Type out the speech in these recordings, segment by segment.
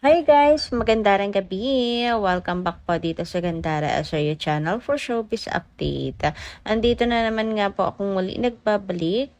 Hi guys! Magandang gabi! Welcome back po dito sa Gandara Asoyo Channel for Showbiz Update. Andito na naman nga po akong muli nagbabalik.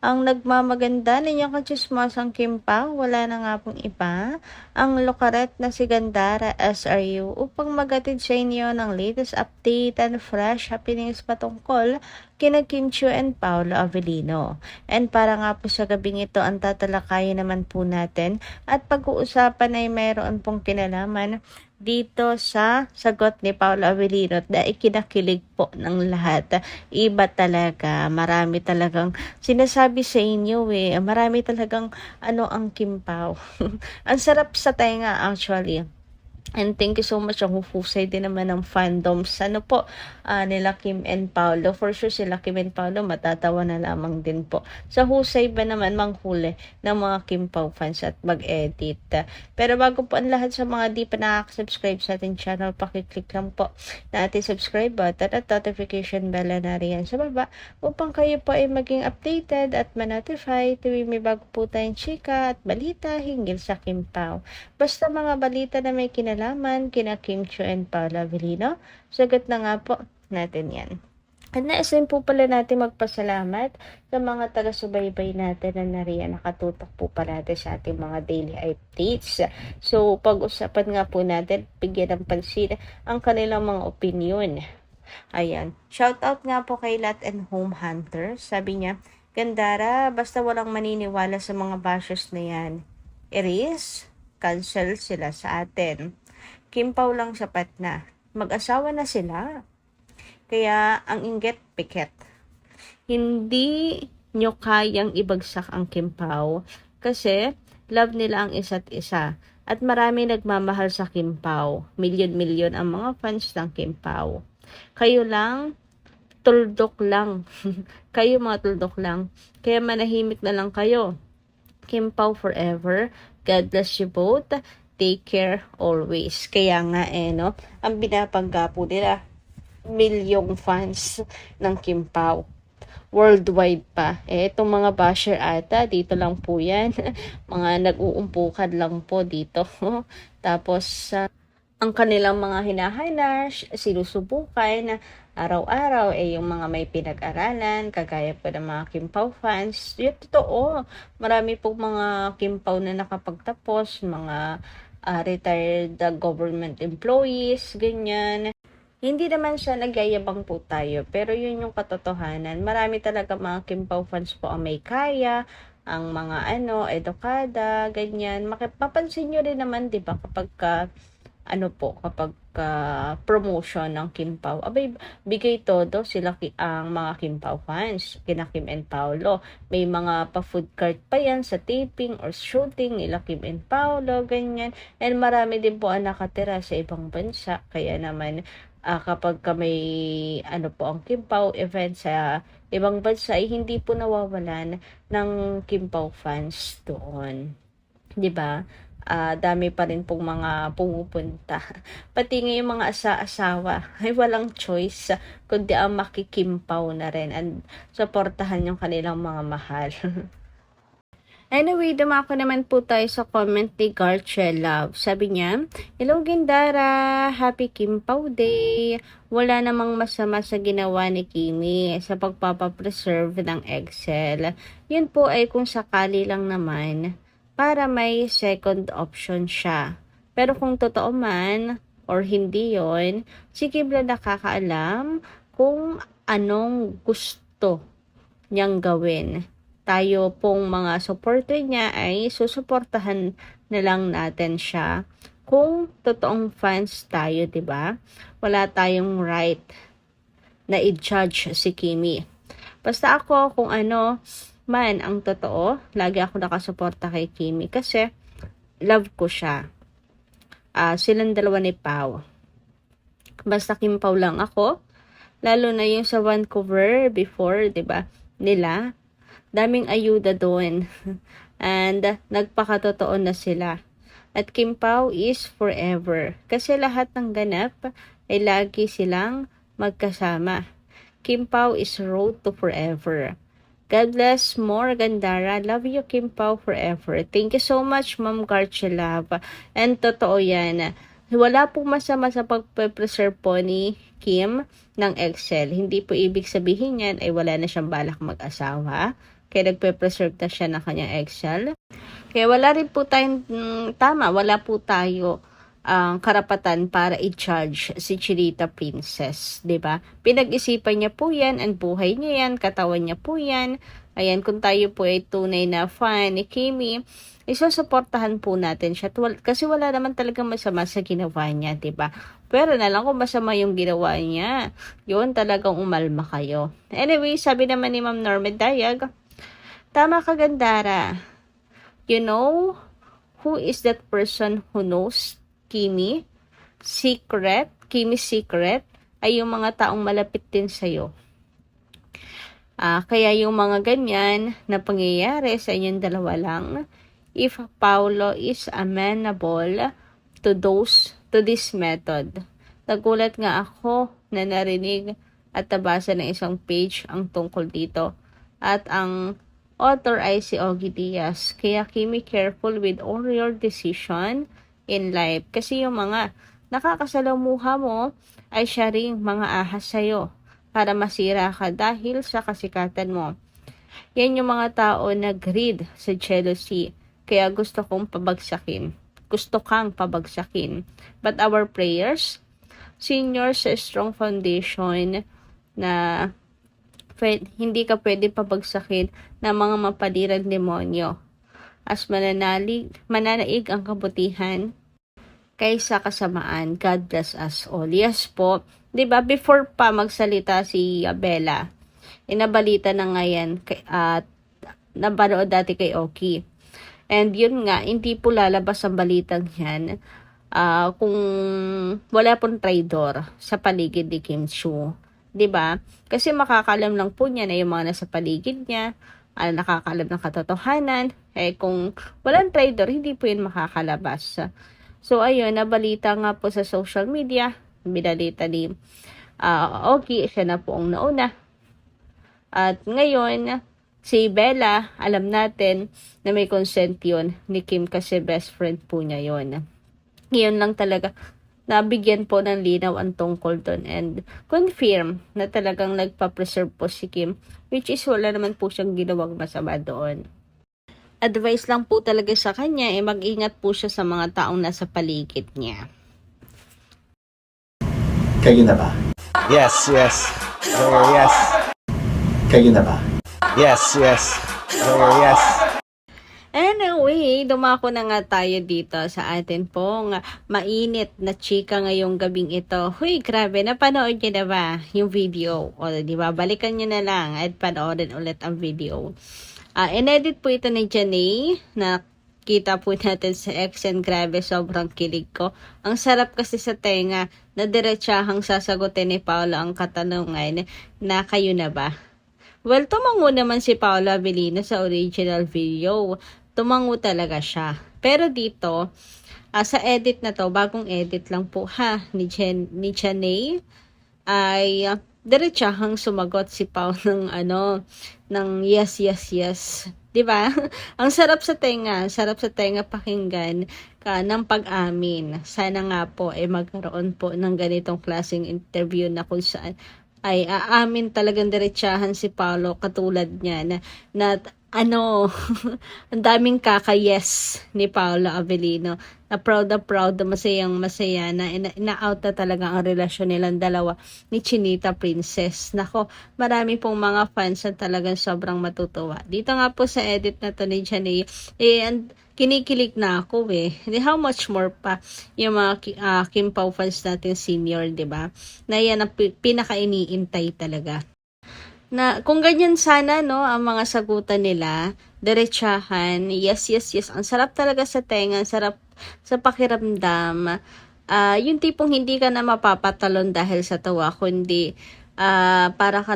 Ang nagmamaganda ninyong katsismosang Kimpa, wala na nga pong iba. Ang lokaret na si Gandara SRU upang magatid sa inyo ng latest update and fresh happenings patungkol kina Kim Chiu and Paolo Avellino. And para nga po sa gabing ito, ang tatalakayin naman po natin at pag-uusapan ay mayroon pong kinalaman dito sa sagot ni Paolo Avellino na ikinakilig po ng lahat. Iba talaga, marami talagang sinasabi sa inyo marami talagang ang Kim Pao. Ang sarap sa tenga actually. And thank you so much. Ang hufusay din naman ng fandoms. Nila Kim and Paolo. For sure sila Kim and Paolo matatawa na lamang din po. Sa husay ba naman manghuli ng mga Kim Pao fans at mag-edit. Pero bago po ang lahat sa mga di pa nakaka-subscribe sa ating channel, pakiclick lang po na ating subscribe button at notification bell na riyan sa baba upang kayo po ay maging updated at ma-notify tuwing may bago po tayong chika at balita hinggil sa Kim Pao. Basta mga balita na may kinalaman kina Kim Chiu and Paolo Avellino, sagot na nga po natin yan. At nais din po pala natin magpasalamat sa mga taga-subaybay natin na nariyan nakatutok po palate sa ating mga daily updates. So, pag-usapan nga po natin, bigyan ng pansin ang kanilang mga opinion. Ayan. Shoutout nga po kay Lot and Home Hunter. Sabi niya, Gandara, basta walang maniniwala sa mga bashers na yan. Iris, cancel sila sa atin. Kim Pao lang sapat na. Mag-asawa na sila. Kaya ang inggit, piket. Hindi nyo kayang ibagsak ang Kim Pao kasi love nila ang isa't isa. At marami nagmamahal sa Kim Pao. Milyon-milyon ang mga fans ng Kim Pao. Kayo lang, tuldok lang. Kayo mga tuldok lang. Kaya manahimik na lang kayo. Kim Pao forever. God bless you both. Take care always. Kaya nga ang binapangga po nila, milyong fans ng Kim Pao. Worldwide pa. Itong mga basher ata, dito lang po yan. Mga nag-uumpukan lang po dito. Tapos, ang kanilang mga hinahanas, sinusubukan na araw-araw yung mga may pinag-aralan, kagaya po ng mga Kim Pao fans. Yung totoo, marami pong mga Kim Pao na nakapagtapos, mga retired government employees, ganyan. Hindi naman siya nagyayabang po tayo, pero yun yung katotohanan. Marami talaga mga Kim Pao fans po ang may kaya, ang mga edukada, ganyan. Mapapansin nyo rin naman, di ba, kapag kapag promotion ng Kim Pao, abay, bigay todo sila ang mga Kim Pao fans, kina Kim and Paolo. May mga pa-food cart pa yan sa taping or shooting nila Kim and Paolo, ganyan. And marami din po ang nakatira sa ibang bansa. Kaya naman, kapag may po ang Kim Pao event sa ibang bansa, ay hindi po nawawalan ng Kim Pao fans doon. 'Di ba? Dami pa rin pong mga pumupunta. Pati nga yung mga asawa ay walang choice kundi ang makikimpaw na rin and suportahan yung kanilang mga mahal. Anyway, dumako naman po tayo sa comment ni Garche Love. Sabi niya, Hello Gindara, Happy Kim Pao Day. Wala namang masama sa ginawa ni Kimi sa pagpapapreserve ng Excel. Yun po ay kung sakali lang naman para may second option siya. Pero kung totoo man or hindi yon, si Kim lang nakakaalam kung anong gusto niyang gawin. Tayo pong mga supporter niya ay susuportahan na lang natin siya kung totoong fans tayo, 'di ba? Wala tayong right na i-judge si Kimi. Basta ako kung man ang totoo, lagi ako nakasuporta kay Kimi kasi love ko siya. Silang dalawa ni Pao. Basta Kim Pao lang ako, lalo na yung sa Vancouver before, 'di ba? Nila, daming ayuda doon. And nagpakatotoo na sila. At Kim Pao is forever. Kasi lahat ng ganap ay lagi silang magkasama. Kim Pao is road to forever. God bless more, Gandara. Love you, Kim Pao, forever. Thank you so much, Ma'am Garchelab. And totoo yan. Wala pong masama sa pagpe-preserve po ni Kim ng Excel. Hindi po ibig sabihin yan ay wala na siyang balak mag-asawa. Kaya nagpe-preserve na siya ng kanyang Excel. Kaya wala rin po tayong wala po tayo ang karapatan para i-charge si Chinita Princess, 'di ba? Pinag-isipan niya po 'yan, ang buhay niya 'yan, katawan niya po 'yan. Ayan, kung tayo po ay tunay na fan ni Kimi, isusuportahan po natin siya kasi wala naman talagang masama sa ginawa niya, 'di ba? Pero na lang kung masama yung ginawa niya, yun talagang umalma kayo. Anyway, sabi naman ni Ma'am Norma Dayag, tama ka, Gandara. You know who is that person who knows Kimi secret ay yung mga taong malapit din sa'yo. Kaya yung mga ganyan na pangyayari sa inyong dalawa lang, if Paolo is amenable to this method. Nagulat nga ako na narinig at nabasa ng isang page ang tungkol dito. At ang author ay si Ogie Diaz. Kaya Kimi, careful with all your decision in life. Kasi yung mga nakakasalamuha mo ay siya ring mga ahas sa'yo para masira ka dahil sa kasikatan mo. Yan yung mga tao na greed sa jealousy. Kaya gusto kang pabagsakin. But our prayers, senior sa strong foundation na hindi ka pwede pabagsakin ng mga mapadirang demonyo. As mananaig ang kabutihan kaysa kasamaan. God bless us all. Yes po. 'Di ba before pa magsalita si Bella, inabalita na ngayon at napanood dati kay Oki. And yun nga, hindi po lalabas ang balitang yan kung wala pong traidor sa paligid ni Kim Chiu. 'Di ba? Kasi makakalam lang po niya na yung mga nasa paligid niya, nakakalam ng katotohanan. Kung walang traidor, hindi po yun makakalabas. So, ayun, nabalita nga po sa social media, binalita ni Ogie, siya na po ang nauna. At ngayon, si Bella, alam natin na may consent yun ni Kim kasi best friend po niya yun. Ngayon lang talaga, nabigyan po ng linaw ang tungkol doon and confirm na talagang nagpa-preserve po si Kim, which is wala naman po siyang ginawang masama doon. Advice lang po talaga sa kanya, mag-ingat po siya sa mga taong nasa paligid niya. Kayo na ba? Yes. Yes. Kayo na ba? Yes. Yes. Anyway, dumako na nga tayo dito sa atin pong mainit na chika ngayong gabing ito. Huy, grabe, napanood niyo na ba yung video? O, di ba? Balikan niyo na lang at panoorin ulit ang video. Inedit po ito ni Janay na kita po natin sa XN. Grabe, sobrang kilig ko. Ang sarap kasi sa tenga na diretsahang sasagutin ni Paolo ang katanungan na kayo na ba? Well, tumango naman si Paolo Avellino sa original video. Tumango talaga siya. Pero dito, sa edit na to, bagong edit lang po ni Janay, ay diretsahang sumagot si Pao ng yes. 'Di ba? Ang sarap sa tenga pakinggan ng pag-amin. Sana nga po magkaroon po ng ganitong klaseng interview na kung saan ay aamin talagang diretsahan si Paolo katulad niya na ang daming kaka-yes ni Paolo Avellino na proud na masaya na ina-out na talaga ang relasyon nilang dalawa ni Chinita Princess. Nako, marami pong mga fans na talagang sobrang matutuwa. Dito nga po sa edit na to ni Janay, kinikilig na ako How much more pa yung mga Kim Pao fans natin senior, 'di ba? Na yan ang pinaka-iniintay talaga. Na kung ganyan sana ang mga sagutan nila, diretsahan, yes. Ang sarap talaga sa tenga, ang sarap sa pakiramdam. Yung tipong hindi ka na mapapatalon dahil sa tawa, kundi para ka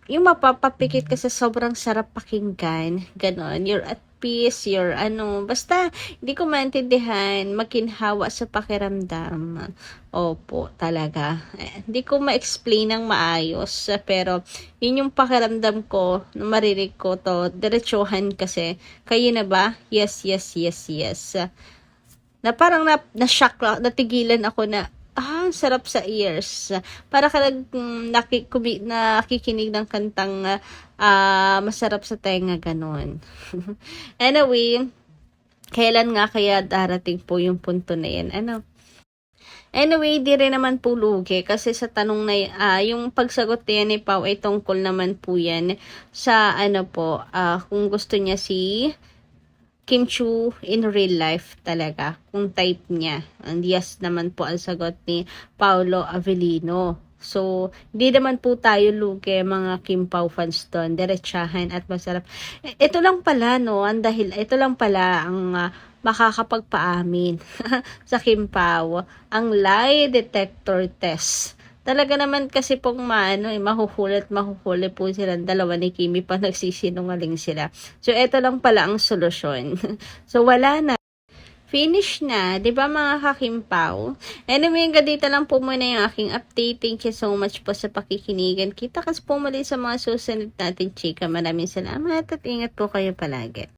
yung mapapapikit ka sa sobrang sarap pakinggan. Ganon. You're at manipis, your ano, basta hindi ko maintindihan, makinhawa sa pakiramdam. Opo, talaga. Hindi ko ma-explain ng maayos, pero yun yung pakiramdam ko, na marinig ko to, diretsuhan kasi. Kayo na ba? Yes, yes, yes, yes. Na parang na-shock lang, natigilan ako na, ang sarap sa ears. Para ka nakikinig ng kantang masarap sa tenga, ganun. Anyway, kailan nga kaya darating po yung punto na yan? Ano? Anyway, di rin naman po lugi kasi sa tanong na yung pagsagot niya ni Pao ay tungkol naman po yan sa ano po, kung gusto niya si Kim Chu in real life talaga, kung type niya. And yes naman po ang sagot ni Paolo Avellino. So, hindi naman po tayo lugi mga Kim Pao fans doon. Diretsahan at masarap. Ito lang pala, no? Ito lang pala ang makakapagpaamin sa Kim Pao. Ang lie detector test. Talaga naman kasi pong mahuhuli po silang dalawa ni Kimi pa nagsisinungaling sila. So, ito lang pala ang solusyon. So, wala na. Finish na, 'di ba mga kakimpaw? Anyway, hanggang dito lang po muna yung aking update. Thank you so much po sa pakikinigan. Kita kas po muli sa mga susunod natin, chika. Maraming salamat at ingat po kayo palagi.